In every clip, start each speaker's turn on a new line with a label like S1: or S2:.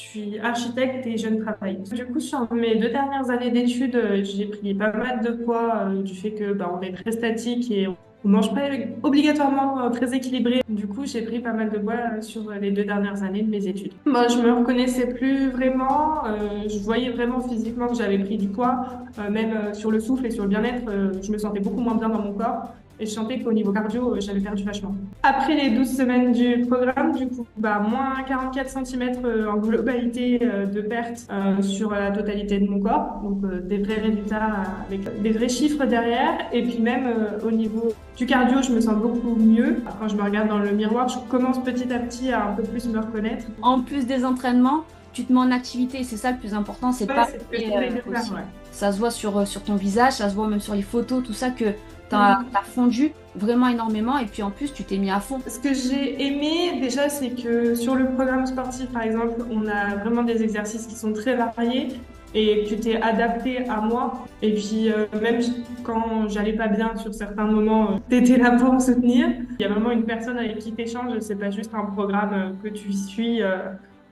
S1: suis architecte et jeune travailleuse. Du coup, sur mes 2 dernières années d'études, j'ai pris pas mal de poids du fait que on est très statique et on mange pas obligatoirement très équilibré. Du coup, j'ai pris pas mal de poids sur les 2 dernières années de mes études. Moi, je me reconnaissais plus vraiment. Je voyais vraiment physiquement que j'avais pris du poids, même sur le souffle et sur le bien-être. Je me sentais beaucoup moins bien dans mon corps. Et je sentais qu'au niveau cardio, j'avais perdu vachement. Après les 12 semaines du programme, du coup, moins 44 cm en globalité de perte sur la totalité de mon corps. Donc des vrais résultats avec des vrais chiffres derrière. Et puis même au niveau du cardio, je me sens beaucoup mieux. Quand je me regarde dans le miroir, je commence petit à petit à un peu plus me reconnaître.
S2: En plus des entraînements, tu te mets en activité. C'est ça le plus important, c'est
S1: Ouais,
S2: pas
S1: c'est ce que
S2: manger,
S1: j'essaye de faire,
S2: aussi.
S1: ouais.
S2: Ça se voit sur ton visage, ça se voit même sur les photos, tout ça, que t'as
S1: Mhm.
S2: fondu vraiment énormément. Et puis en plus, tu t'es mis à fond.
S1: Ce que j'ai aimé déjà, c'est que sur le programme sportif, par exemple, on a vraiment des exercices qui sont très variés et que tu t'es adapté à moi. Et puis, même quand j'allais pas bien sur certains moments, tu étais là pour me soutenir. Il y a vraiment une personne avec qui tu échanges, c'est pas juste un programme que tu suis.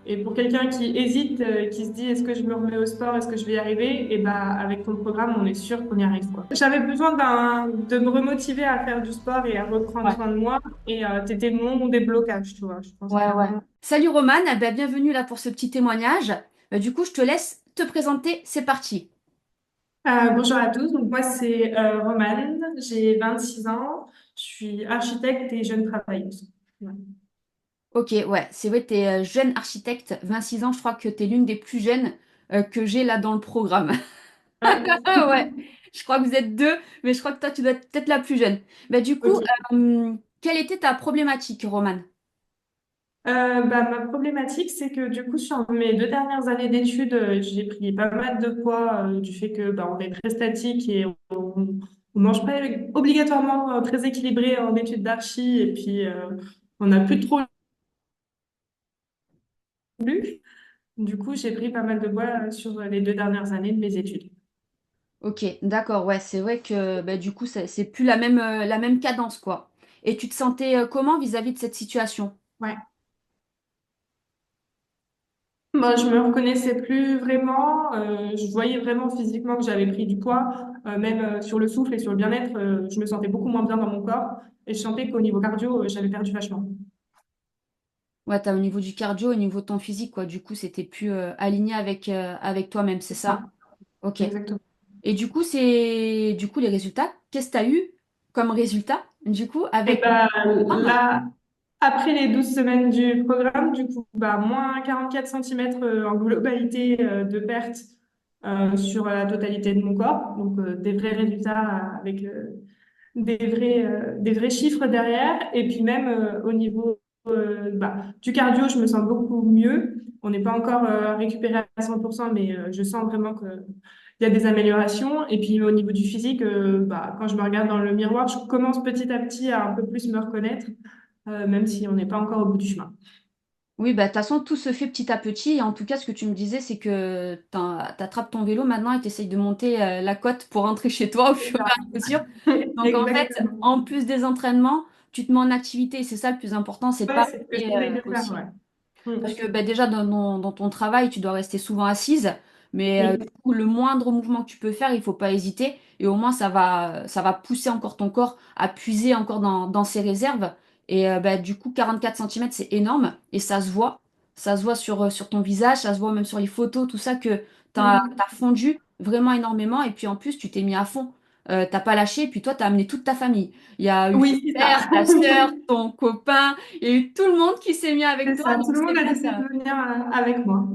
S1: Et pour quelqu'un qui hésite, qui se dit est-ce que je me remets au sport, est-ce que je vais y arriver, et avec ton programme, on est sûr qu'on y arrive, quoi. J'avais besoin de me remotiver à faire du sport et à reprendre
S2: Ouais,
S1: soin de moi. Et t'étais mon déblocage, tu vois. Je pense que
S2: ouais, ouais. Salut Romane, eh ben, bienvenue là pour ce petit témoignage. Du coup, je te laisse te présenter. C'est parti.
S1: bonjour à tous. Donc moi c'est Romane, j'ai 26 ans, je suis architecte et jeune travailleuse. Ouais.
S2: Ok, ouais, c'est vrai, tu es jeune architecte, 26 ans. Je crois que tu es l'une des plus jeunes que j'ai là dans le programme.
S1: Ouais.
S2: Ouais, je crois que vous êtes deux, mais je crois que toi, tu dois être peut-être la plus jeune. Du coup,
S1: Ok.
S2: quelle était ta problématique, Romane?
S1: Ma problématique, c'est que du coup, sur mes 2 dernières années d'études, j'ai pris pas mal de poids du fait que on est très statique et on mange pas obligatoirement très équilibré en études d'archi et puis on n'a plus trop lu. Du coup, j'ai pris pas mal de poids sur les 2 dernières années de mes études.
S2: Ok, d'accord, ouais, c'est vrai que du coup, c'est plus la même cadence, quoi. Et tu te sentais comment vis-à-vis de cette situation?
S1: Ouais. Moi, je me reconnaissais plus vraiment. Je voyais vraiment physiquement que j'avais pris du poids, même sur le souffle et sur le bien-être. Je me sentais beaucoup moins bien dans mon corps et je sentais qu'au niveau cardio, j'avais perdu vachement.
S2: Ouais, t'as au niveau du cardio, au niveau de ton physique, quoi. Du coup, c'était plus aligné avec toi-même, c'est
S1: C'est
S2: ça?
S1: ça,
S2: Ok.
S1: exactement.
S2: Et du coup, les résultats. Qu'est-ce que tu as eu comme résultat, du coup,
S1: Et
S2: avec le programme?
S1: là, après les 12 semaines du programme, du coup, moins 44 cm en globalité de perte sur la totalité de mon corps. Donc, des vrais résultats avec des vrais chiffres derrière. Et puis même au niveau du cardio, je me sens beaucoup mieux. On n'est pas encore récupéré à 100%, mais je sens vraiment qu'il y a des améliorations. Et puis au niveau du physique, quand je me regarde dans le miroir, je commence petit à petit à un peu plus me reconnaître, même si on n'est pas encore au bout du chemin.
S2: Oui, bah, de toute façon, tout se fait petit à petit. Et en tout cas, ce que tu me disais, c'est que t'attrapes ton vélo maintenant et t'essayes de monter la côte pour rentrer chez toi au
S1: C'est
S2: fur
S1: ça.
S2: et à mesure. Donc, en fait,
S1: Exactement.
S2: en plus des entraînements, tu te mets en activité. Et c'est ça le plus important, c'est de
S1: Ouais,
S2: pas
S1: c'est ce que
S2: rester,
S1: j'essaye de faire,
S2: aussi.
S1: ouais.
S2: Parce
S1: Mm.
S2: que déjà, dans ton travail, tu dois rester souvent assise. Mais
S1: Oui,
S2: du coup, le moindre mouvement que tu peux faire, il faut pas hésiter. Et au moins, ça va pousser encore ton corps à puiser encore dans ses réserves. Et du coup, 44 cm, c'est énorme. Et ça se voit. Ça se voit sur ton visage, ça se voit même sur les photos, tout ça, que
S1: Mhm.
S2: t'as fondu vraiment énormément. Et puis en plus, tu t'es mis à fond. T'as pas lâché. Et puis toi, t'as amené toute ta famille. Il y a eu ton
S1: Oui, c'est ça.
S2: père, ta sœur, ton copain. Il y a eu tout le monde qui s'est mis avec
S1: C'est
S2: toi.
S1: ça, tout
S2: Donc
S1: le
S2: c'est
S1: monde a
S2: bien
S1: décidé
S2: ça.
S1: de venir avec moi.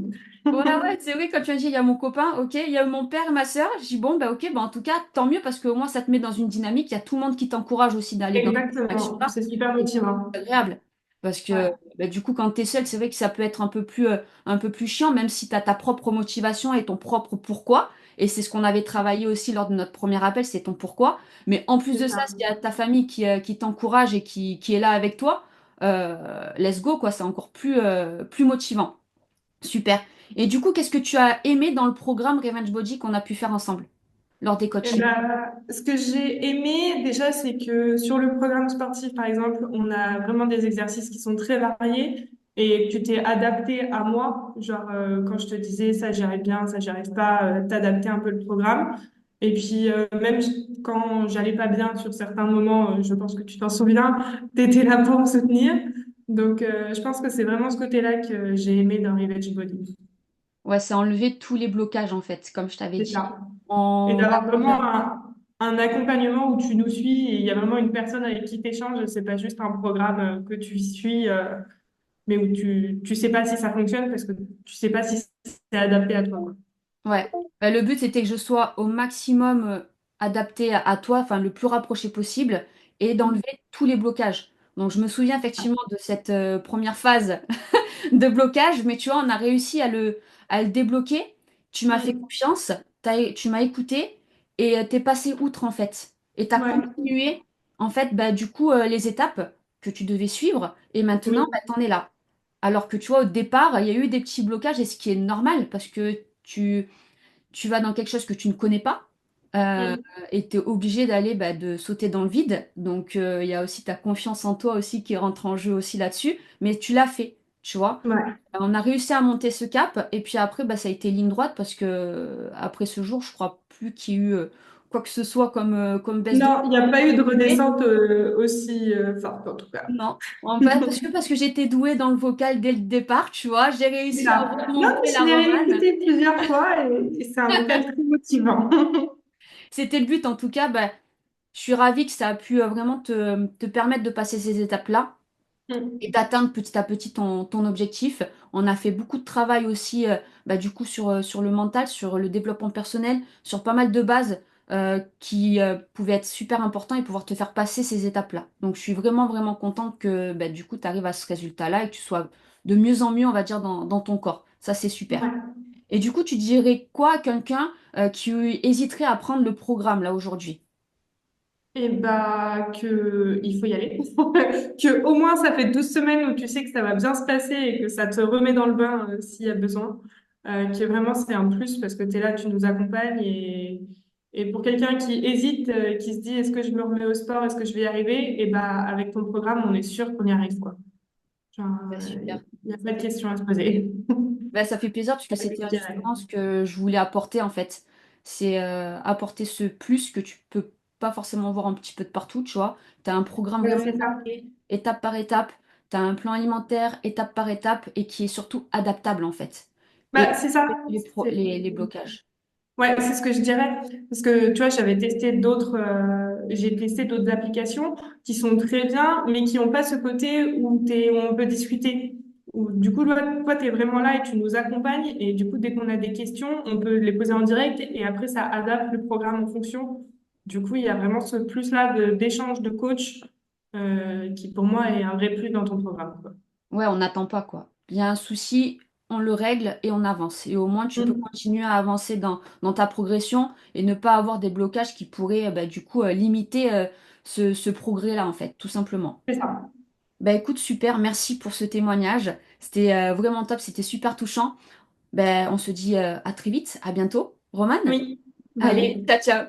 S2: Ouais, ouais, c'est vrai, quand tu as dit, il y a mon copain, ok, il y a mon père et ma sœur, je dis, bon, bah ok, bah en tout cas, tant mieux, parce qu'au moins, ça te met dans une dynamique, il y a tout le monde qui t'encourage aussi d'aller dans cette
S1: Exactement,
S2: direction-là,
S1: c'est super
S2: et
S1: motivant.
S2: c'est agréable. Parce que
S1: Ouais,
S2: du coup, quand tu es seul, c'est vrai que ça peut être un peu plus chiant, même si tu as ta propre motivation et ton propre pourquoi. Et c'est ce qu'on avait travaillé aussi lors de notre premier appel, c'est ton pourquoi. Mais en plus
S1: c'est
S2: de ça,
S1: ça.
S2: s'il y a ta famille qui t'encourage et qui est là avec toi, let's go, quoi, c'est encore plus motivant. Super. Et du coup, qu'est-ce que tu as aimé dans le programme Revenge Body qu'on a pu faire ensemble lors des coachings?
S1: Ce que j'ai aimé déjà, c'est que sur le programme sportif, par exemple, on a vraiment des exercices qui sont très variés et que tu t'es adapté à moi. Genre, quand je te disais ça, j'y arrive bien, ça, j'y arrive pas, t'adapter un peu le programme. Et puis, même quand j'allais pas bien sur certains moments, je pense que tu t'en souviens, t'étais là pour me soutenir. Donc, je pense que c'est vraiment ce côté-là que j'ai aimé dans Revenge Body.
S2: Ouais, c'est enlever tous les blocages en fait, comme je t'avais
S1: C'est
S2: dit.
S1: ça. Et
S2: On
S1: d'avoir vraiment un accompagnement où tu nous suis et il y a vraiment une personne avec qui tu échanges. C'est pas juste un programme que tu suis, mais où tu sais pas si ça fonctionne parce que tu sais pas si c'est adapté à toi, quoi.
S2: Ouais. Bah, le but, c'était que je sois au maximum adapté à toi, enfin le plus rapproché possible, et d'enlever tous les blocages. Donc, je me souviens effectivement de cette première phase de blocage, mais tu vois, on a réussi à le débloquer. Tu m'as fait
S1: Mm.
S2: confiance, tu m'as écouté, et t'es passé outre, en fait. Et t'as
S1: Ouais.
S2: continué, en fait, bah, du coup, les étapes que tu devais suivre, et maintenant,
S1: Oui.
S2: bah, t'en es là. Alors que, tu vois, au départ, il y a eu des petits blocages, et ce qui est normal, parce que tu vas dans quelque chose que tu ne connais pas euh,
S1: Mm.
S2: et tu es obligé d'aller bah, de sauter dans le vide. Donc il y a aussi ta confiance en toi aussi qui rentre en jeu aussi là-dessus. Mais tu l'as fait, tu vois.
S1: Ouais.
S2: On a réussi à monter ce cap et puis après bah, ça a été ligne droite parce que après ce jour, je crois plus qu'il y ait eu quoi que ce soit comme baisse de
S1: Non, il n'y a pas eu de
S2: motivation.
S1: redescente aussi forte, en tout cas.
S2: Non. En fait, parce que j'étais douée dans le vocal dès le départ, tu vois, j'ai
S1: C'est
S2: réussi à
S1: ça. Non,
S2: remonter
S1: je
S2: la
S1: l'ai
S2: romane.
S1: réécouté plusieurs fois et c'est un vocal très motivant.
S2: C'était le but en tout cas. Bah, je suis ravie que ça a pu vraiment te permettre de passer ces étapes-là et
S1: Mm.
S2: d'atteindre petit à petit ton objectif. On a fait beaucoup de travail aussi, bah, du coup, sur le mental, sur le développement personnel, sur pas mal de bases qui pouvaient être super importants et pouvoir te faire passer ces étapes-là. Donc, je suis vraiment, vraiment contente que bah, du coup, tu arrives à ce résultat-là et que tu sois de mieux en mieux, on va dire, dans ton corps. Ça, c'est super.
S1: Ouais.
S2: Et du coup, tu dirais quoi à quelqu'un qui hésiterait à prendre le programme là aujourd'hui?
S1: Et bah que il faut y aller. Que au moins ça fait 12 semaines où tu sais que ça va bien se passer et que ça te remet dans le bain s'il y a besoin. Que vraiment c'est un plus parce que tu es là, tu nous accompagnes et pour quelqu'un qui hésite, qui se dit est-ce que je me remets au sport, est-ce que je vais y arriver, et bah avec ton programme, on est sûr qu'on y arrive quoi. Genre,
S2: Bah, super.
S1: il n'y a pas de question à se poser.
S2: Bah, ça fait plaisir parce que c'était
S1: Je dirais.
S2: justement ce que je voulais apporter en fait. C'est apporter ce plus que tu peux pas forcément voir un petit peu de partout, tu vois. Tu as un programme
S1: Ouais,
S2: vraiment
S1: c'est ça.
S2: carré, étape par étape. Tu as un plan alimentaire, étape par étape, et qui est surtout adaptable en fait.
S1: Bah,
S2: Et
S1: c'est ça.
S2: les blocages.
S1: Ouais, c'est ce que je dirais. Parce que, tu vois, j'ai testé d'autres applications qui sont très bien, mais qui n'ont pas ce côté où on peut discuter. Où, du coup, toi, tu es vraiment là et tu nous accompagnes. Et du coup, dès qu'on a des questions, on peut les poser en direct et après, ça adapte le programme en fonction. Du coup, il y a vraiment ce plus-là d'échange de coach, qui, pour moi, est un vrai plus dans ton programme, quoi.
S2: Ouais, on n'attend pas quoi. Il y a un souci, on le règle et on avance. Et au moins, tu peux
S1: Mm.
S2: continuer à avancer dans ta progression et ne pas avoir des blocages qui pourraient bah, du coup limiter ce progrès-là, en fait, tout simplement.
S1: C'est ça.
S2: Bah écoute, super, merci pour ce témoignage. C'était vraiment top, c'était super touchant. Ben on se dit à très vite, à bientôt. Romane?
S1: Oui.
S2: Allez,
S1: Bye.
S2: ciao, ciao.